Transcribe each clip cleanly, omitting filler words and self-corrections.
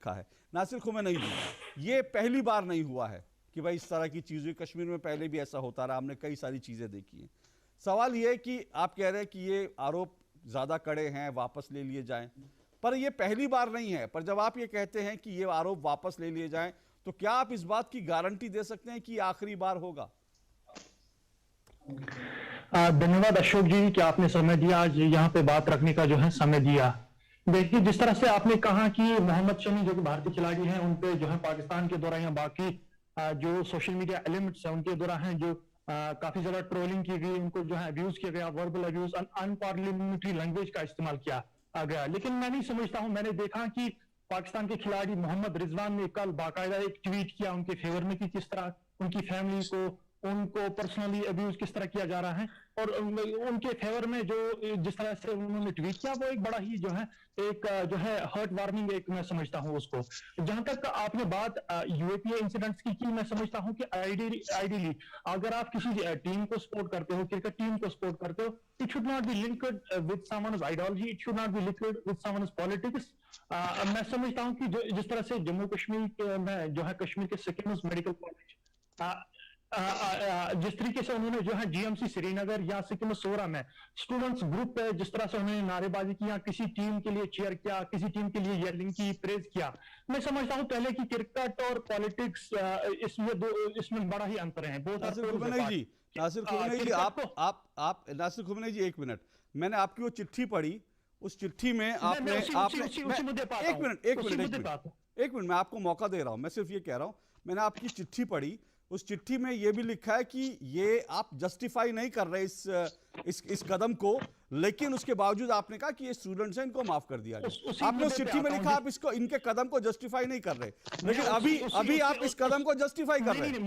रखा है। नासिर खुमैनी जी, ये पहली बार नहीं हुआ है कि भाई इस तरह की चीज़ हुई। कश्मीर में पहले भी ऐसा होता रहा, हमने कई सारी चीज़ें देखी हैं। सवाल ये है कि आप कह रहे हैं कि ये आरोप ज़्यादा कड़े हैं, वापस ले लिए जाएं, पर ये पहली बार नहीं है। पर जब आप ये कहते हैं कि ये आरोप वापस ले लिए जाएं, तो क्या आप इस बात की गारंटी दे सकते हैं कि आखिरी बार होगा? धन्यवाद अशोक जी कि आपने समय दिया, आज यहाँ पे बात रखने का जो है समय दिया। देखिए, जिस तरह से आपने कहा कि मोहम्मद शमी जो कि भारतीय खिलाड़ी हैं, उन पे जो है पाकिस्तान के द्वारा या बाकी जो सोशल मीडिया एलिमेंट्स हैं उनके द्वारा हैं जो काफी ज्यादा ट्रोलिंग की गई, उनको जो है अब्यूज किया गया, वर्बल अब्यूज, अनपार्लियामेंट्री लैंग्वेज का इस्तेमाल किया गया। लेकिन मैं नहीं समझता हूं, मैंने देखा कि पाकिस्तान के खिलाड़ी मोहम्मद रिजवान ने कल बाकायदा एक ट्वीट किया उनके फेवर में कि किस तरह उनकी फैमिली को, उनको पर्सनली अब्यूज किस तरह किया जा रहा है, और उनके फेवर में जो जिस तरह से उन्होंने ट्वीट किया वो एक बड़ा ही जो है एक जो है हर्ट वार्निंग एक मैं समझता हूं उसको। जहां तक आपने बात यूएपीए इंसिडेंट्स की मैं समझता हूं कि आइडियली अगर आप किसी टीम को सपोर्ट करते हो, क्रिकेट टीम को सपोर्ट करते हो, it should not be linked with someone's ideology, it should not be linked with someone's politics. मैं समझता हूं कि जिस तरह से जम्मू कश्मीर में जो है कश्मीर के सिकिम्स मेडिकल कॉलेज जिस तरीके से उन्होंने जो है जीएमसी श्रीनगर या सिक्किम सोरा में स्टूडेंट्स ग्रुप पे जिस तरह से उन्होंने नारेबाजी की, किसी टीम के लिए चीयर किया, किसी टीम के लिए येलिंग की, प्रेज किया, मैं समझता हूं पहले की क्रिकेट और पॉलिटिक्स इसमें बड़ा ही अंतर है। नासिर खुमैनी जी, नासिर खुमैनी जी, आप नासिर खुमैनी जी, एक मिनट, मैंने आपकी वो चिट्ठी पढ़ी, उस चिट्ठी में आपने एक मिनट मैं आपको मौका दे रहा हूं, मैं सिर्फ ये कह रहा हूं, मैंने आपकी चिट्ठी पढ़ी, उस चिट्ठी में यह भी लिखा है कि ये आप जस्टिफाई नहीं कर रहे इस कदम को, लेकिन उसके बावजूद आपने कहा कि ये स्टूडेंट्स हैं, इनको माफ कर दिया जाए। आपने उस चिट्ठी में लिखा आप इसको, इनके कदम को जस्टिफाई नहीं कर रहे, लेकिन अभी आप इस कदम को जस्टिफाई कर रहे हैं।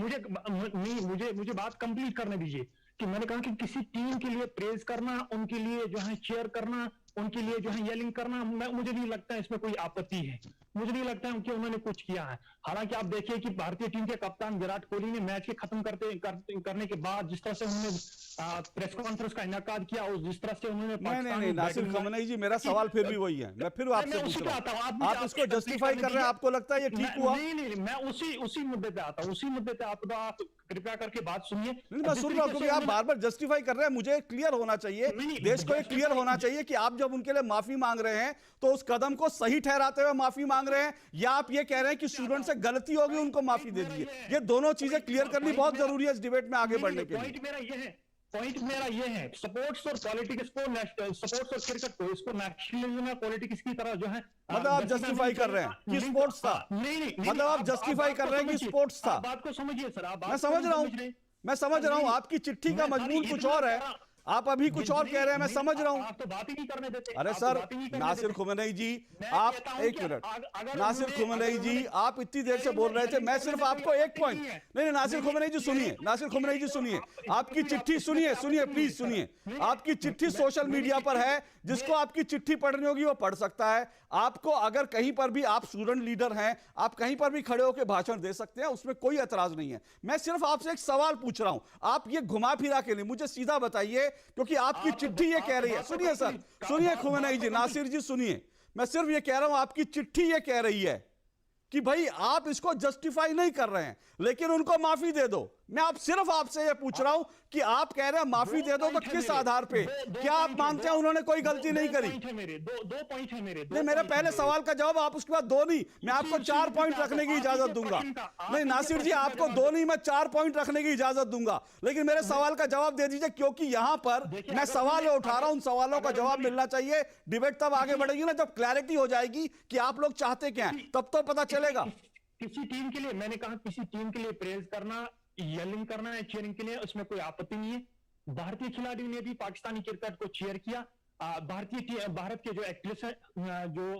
मुझे बात कंप्लीट करने दीजिए कि मैंने कहा कि किसी टीम के लिए प्रेज करना, उनके लिए जो है चीयर करना, उनके लिए जो है येलिंग करना, मुझे नहीं लगता है इसमें कोई आपत्ति है, मुझे नहीं लगता है कि उन्होंने कुछ किया है। हालांकि आप देखिए कि भारतीय टीम के कप्तान विराट कोहली ने मैच के खत्म करने के बाद जिस तरह से उन्होंने प्रेस कॉन्फ्रेंस का इनेकाद किया, उस जिस तरह से उन्होंने नहीं नासिर खुमैनी जी, मेरा सवाल फिर भी वही है, मैं फिर आपसे पूछ रहा हूं, आप इसको जस्टिफाई कर रहे हैं, आपको लगता है ये ठीक हुआ? नहीं, मैं उसी मुद्दे पे आता हूं, उसी मुद्दे पे आप कृपया करके बात सुनिए। मैं सुन रहा हूं, क्योंकि आप बार बार जस्टिफाई कर रहे हैं, मुझे क्लियर होना चाहिए, देश को एक क्लियर होना चाहिए कि आप जब उनके लिए माफी मांग रहे हैं तो उस कदम को सही ठहराते हुए माफी मांग रहे हैं, या आप ये कह रहे हैं कि स्टूडेंट से गलती होगी, उनको माफी दे दीजिए। ये दोनों चीजें क्लियर करनी बहुत जरूरी है इस डिबेट में आगे बढ़ने के लिए। पॉइंट मेरा ये है, स्पोर्ट्स और पॉलिटिक्स को, स्पोर्ट्स और क्रिकेट को, इसको नेशनलिज्म या पॉलिटिक्स की तरह जो है, मतलब आप जस्टिफाई कर रहे हैं कि स्पोर्ट्स था? नहीं, मतलब आप जस्टिफाई कर रहे हैं कि स्पोर्ट्स था? बात को समझिए सर, आप मैं समझ रहा हूं, आपकी चिट्ठी का मजमून कुछ और है, आप अभी कुछ और कह रहे हैं, मैं समझ रहा हूं। आप तो बात ही नहीं करने देते। अरे सर, नासिर खुमैनी जी, आप एक मिनट, नासिर खुमैनी जी, आप इतनी देर से बोल रहे थे, मैं सिर्फ आपको एक पॉइंट, नहीं नासिर खुमैनी जी सुनिए, नासिर खुमैनी जी सुनिए, आपकी चिट्ठी सुनिए प्लीज सुनिए, आपकी चिट्ठी सोशल मीडिया पर है, जिसको आपकी चिट्ठी पढ़नी होगी वो पढ़ सकता है। आपको अगर कहीं पर भी, आप स्टूडेंट लीडर हैं, आप कहीं पर भी खड़े होकर भाषण दे सकते हैं, उसमें कोई एतराज नहीं है। मैं सिर्फ आपसे एक सवाल पूछ रहा हूं, आप ये घुमा फिरा के नहीं, मुझे सीधा बताइए, क्योंकि आपकी चिट्ठी ये कह रही है, सुनिए सर, सुनिए खुमैनी जी, नासिर जी सुनिए, मैं सिर्फ ये कह रहा हूं, आपकी चिट्ठी ये कह रही है कि भाई आप इसको जस्टिफाई नहीं कर रहे हैं, लेकिन उनको माफी दे दो। मैं सिर्फ आपसे ये पूछ रहा हूं कि आप कह रहे हैं माफी दे दो, तो किस आधार पे? क्या आप मानते हैं उन्होंने कोई गलती नहीं करी? दो पॉइंट है मेरे। नहीं, मेरे पहले सवाल का जवाब आप, उसके बाद दो नहीं, मैं आपको 4 पॉइंट रखने की इजाजत दूंगा। नहीं नासिर जी, आपको 2 नहीं, मैं 4 पॉइंट रखने की इजाजत दूंगा, लेकिन मेरे सवाल का जवाब दे दीजिए, क्योंकि यहां पर मैं सवाल उठा रहा हूं, उन सवालों का जवाब मिलना चाहिए। डिबेट तब आगे बढ़ेगी ना जब क्लैरिटी हो जाएगी कि आप लोग चाहते क्या हैं, तब तो पता चलेगा। किसी टीम के लिए, मैंने कहा किसी टीम के लिए प्रेज करना, येलिंग करना है, चीयरिंग के लिए, उसमें कोई आपत्ति नहीं है। भारतीय खिलाड़ियों ने भी पाकिस्तानी क्रिकेट को चीयर किया। भारत के जो एक्ट्रेस है, जो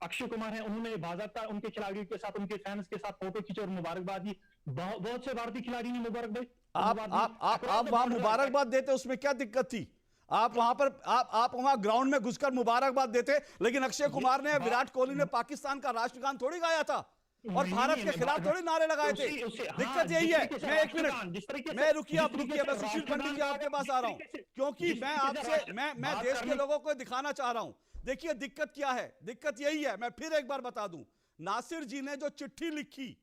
अक्षय कुमार है, उन्होंने बाज़ाब्ता उनके खिलाड़ियों के साथ, उनके फैंस के साथ फोटो खींचे और मुबारकबाद दी। बहुत से भारतीय खिलाड़ी ने मुबारकबाद। आप वहां मुबारकबाद देते, उसमें क्या दिक्कत थी? आप वहां पर, आप वहां ग्राउंड में घुसकर मुबारकबाद देते, लेकिन अक्षय कुमार ने, विराट कोहली ने पाकिस्तान का राष्ट्रगान थोड़ी गाया था और भारत के खिलाफ थोड़े नारे लगाए थे। दिक्कत यही है। मैं एक मिनट, मैं रुकिए, मैं सुशील पंडित जी आपके पास आ रहा हूं, क्योंकि मैं आपसे, मैं देश के लोगों को दिखाना चाह रहा हूं। देखिए दिक्कत क्या है, दिक्कत यही है, मैं फिर एक बार बता दूं, नासिर जी ने जो चिट्ठी लिखी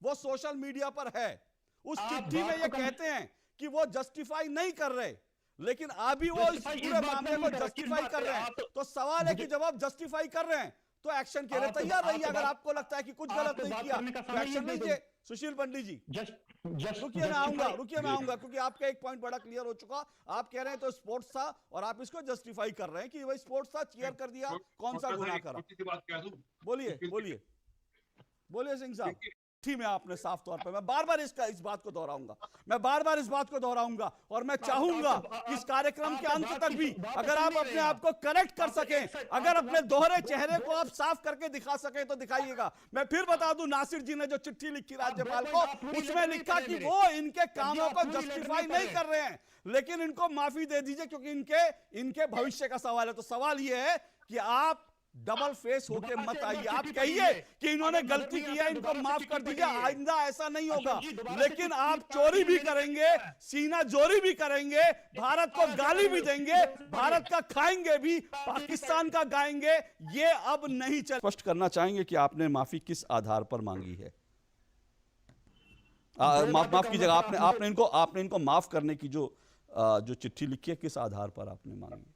वो सोशल मीडिया पर है। उस चिट्ठी में ये कहते हैं कि वो जस्टिफाई नहीं कर रहे, लेकिन अभी वो इस पूरे मामले को जस्टिफाई कर रहे हैं। तो सवाल है कि जब आप जस्टिफाई कर रहे हैं तो एक्शन के लिए तैयार रहिए। अगर आपको लगता है कि कुछ गलत नहीं किया तो एक्शन लीजिए। सुशील पंडित जी रुकिए, मैं आऊंगा क्योंकि आपका एक पॉइंट बड़ा क्लियर हो चुका। आप कह रहे हैं तो स्पोर्ट्स था और आप इसको जस्टिफाई कर रहे हैं कि भाई स्पोर्ट्स था, चीयर कर दिया, कौन सा गुनाह करा। बोलिए सिंह साहब। ठीक में आपने साफ तौर पे, मैं बार बार इस बात को दोहराऊंगा और मैं चाहूंगा कि इस कार्यक्रम के अंत तक भी अगर आप अपने आप को करेक्ट कर सकें, अगर अपने दोहरे चेहरे को आप साफ करके दिखा सकें तो दिखाइएगा। मैं फिर बता दूं, नासिर जी ने जो चिट्ठी लिखी राज्यपाल को, उसमें लिखा कि वो इनके कामों को जस्टिफाई नहीं कर रहे हैं, लेकिन इनको माफी दे दीजिए क्योंकि इनके भविष्य का सवाल है। तो सवाल यह है कि आप डबल फेस होके मत आइए। आप कहिए कि इन्होंने गलती की है, इनको माफ कर दीजिए, आइंदा ऐसा नहीं होगा। लेकिन आप चोरी भी करेंगे, सीना जोरी भी करेंगे, भारत को गाली भी देंगे, भारत का खाएंगे भी, पाकिस्तान का गाएंगे, ये अब नहीं चल। स्पष्ट करना चाहेंगे कि आपने माफी किस आधार पर मांगी है? माफ कीजिएगा, आपने इनको माफ करने की जो चिट्ठी लिखी है किस आधार पर आपने मांगी?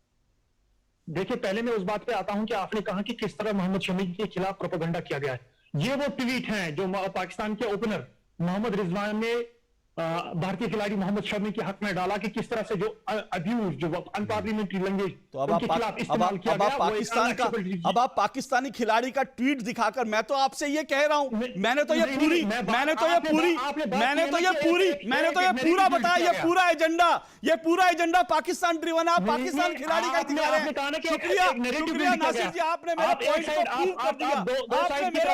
देखिए, पहले मैं उस बात पे आता हूं कि आपने कहा कि किस तरह मोहम्मद शमी के खिलाफ प्रोपेगेंडा किया गया है। ये वो ट्वीट हैं जो पाकिस्तान के ओपनर मोहम्मद रिजवान ने भारतीय खिलाड़ी मोहम्मद शमी के हक में डाला कि किस तरह से जो अब्यूज, जो अनपार्लियामेंट्री लैंग्वेज उनके खिलाफ इस्तेमाल किया गया। अब आप पाकिस्तानी खिलाड़ी का ट्वीट दिखाकर, मैं तो आपसे ये कह रहा हूं, मैंने तो ये पूरा बताया, ये पूरा एजेंडा पाकिस्तान ड्रिवन, आप पाकिस्तान खिलाड़ी का दिखा रहे हैं। शुक्रिया नासिर जी, आपने मेरे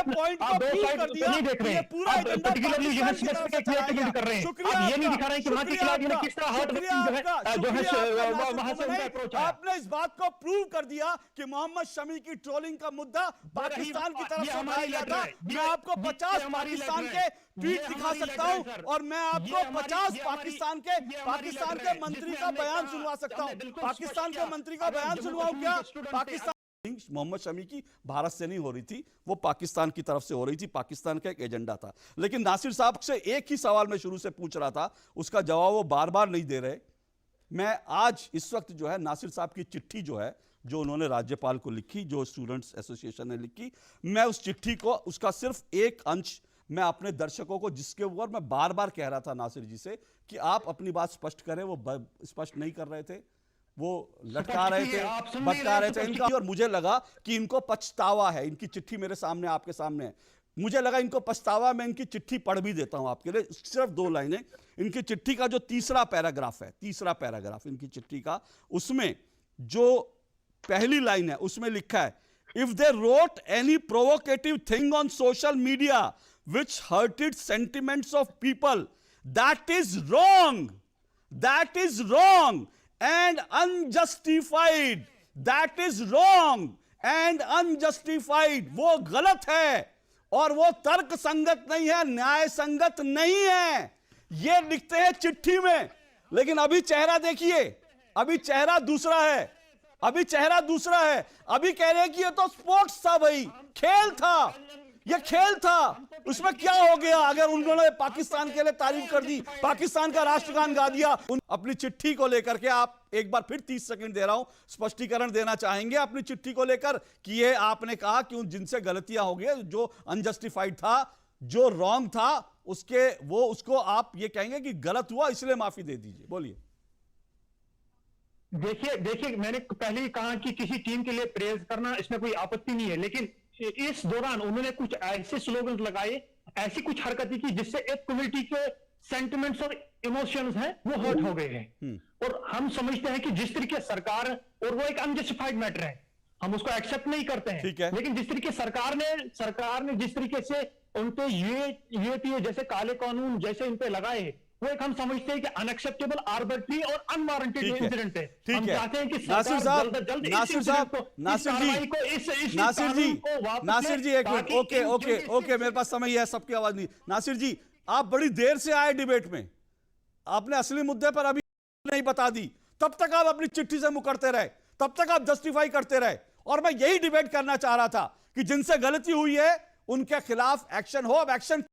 पॉइंट को प्रूव कर दिया, ये पूरा एजेंडा पाकिस्तान कर रहे हैं। आप ये नहीं दिखा रहे हैं कि वहां के खिलाड़ियों ने किस तरह हर्ट जो है वहां से उनका अप्रोच है। आपने इस बात को प्रूव कर दिया कि मोहम्मद शमी की ट्रोलिंग का मुद्दा पाकिस्तान की तरफ से उठाया गया था। मैं आपको 50 पाकिस्तान के ट्वीट दिखा सकता हूं और मैं आपको 50 पाकिस्तान के मंत्री का बयान सुनवा सकता हूं। पाकिस्तान के मंत्री का बयान सुनवाऊं क्या? पाकिस्तान मोहम्मद शमी की भारत से नहीं हो रही थी, वो पाकिस्तान की तरफ से हो रही थी, पाकिस्तान का एक एजेंडा था। लेकिन नासिर साहब से एक ही सवाल मैं शुरू से पूछ रहा था, उसका जवाब वो बार बार नहीं दे रहे। मैं आज इस वक्त जो है नासिर साहब की चिट्ठी जो है, जो उन्होंने राज्यपाल को लिखी, जो स्टूडेंट्स एसोसिएशन ने लिखी, मैं उस चिट्ठी को, उसका सिर्फ एक अंश मैं अपने दर्शकों को, जिसके ऊपर मैं बार बार कह रहा था नासिर जी से कि आप अपनी बात स्पष्ट करें, वो स्पष्ट नहीं कर रहे थे, वो लटका रहे थे, भटका रहे थे इनका। और मुझे लगा कि इनको पछतावा है। इनकी चिट्ठी मेरे सामने, आपके सामने है, मुझे लगा इनको पछतावा। मैं इनकी चिट्ठी पढ़ भी देता हूं आपके लिए, सिर्फ 2 लाइनें। इनकी चिट्ठी का जो तीसरा पैराग्राफ इनकी चिट्ठी का, उसमें जो पहली लाइन है उसमें लिखा है, if they wrote any provocative thing on social media which hurted sentiments of people, that is wrong and unjustified, that is wrong and unjustified, वो गलत है और वो तर्क संगत नहीं है, न्याय संगत नहीं है, ये लिखते हैं चिट्ठी में। लेकिन अभी चेहरा देखिए, अभी चेहरा दूसरा है, अभी कह रहे हैं कि ये तो स्पोर्ट्स था भाई, खेल था, ये खेल था, उसमें क्या हो गया अगर उन्होंने पाकिस्तान के लिए तारीफ कर दी, पाकिस्तान का राष्ट्रगान गा दिया। अपनी चिट्ठी को लेकर के आप एक बार फिर 30 सेकंड दे रहा हूं, स्पष्टीकरण देना चाहेंगे अपनी चिट्ठी को लेकर कि ये आपने कहा कि जिनसे गलतियां हो गई, जो अनजस्टिफाइड था, जो रॉन्ग था, उसको आप ये कहेंगे कि गलत हुआ इसलिए माफी दे दीजिए। बोलिए। देखिए, मैंने पहले ही कहा कि किसी टीम के लिए प्रेज करना, इसमें कोई आपत्ति नहीं है, लेकिन इस दौरान उन्होंने कुछ ऐसे स्लोगन लगाए, ऐसी कुछ हरकतें की जिससे एक कम्युनिटी के सेंटिमेंट्स और इमोशंस हैं वो हर्ट हो गए हैं। और हम समझते हैं कि जिस तरीके सरकार, और वो एक अनजस्टिफाइड मैटर है, हम उसको एक्सेप्ट नहीं करते हैं, लेकिन जिस तरीके सरकार ने जिस तरीके से उनपे ये जैसे काले कानून जैसे इन पे लगाए, वो एक हम समझते हैं कि अनएक्सेप्टेबल, आर्बिट्री और अनवारंटेड इंसिडेंट है। हम चाहते हैं कि नासिर जी एक मिनट, ओके, मेरे पास समय है, सबकी आवाज नहीं। नासिर जी, आप बड़ी देर से आए डिबेट में, आपने असली मुद्दे पर अभी नहीं बता दी, तब तक आप अपनी चिट्ठी से मुकरते रहे, तब तक आप जस्टिफाई करते रहे, और मैं यही डिबेट करना चाह रहा था कि जिनसे गलती हुई है उनके खिलाफ एक्शन हो। अब एक्शन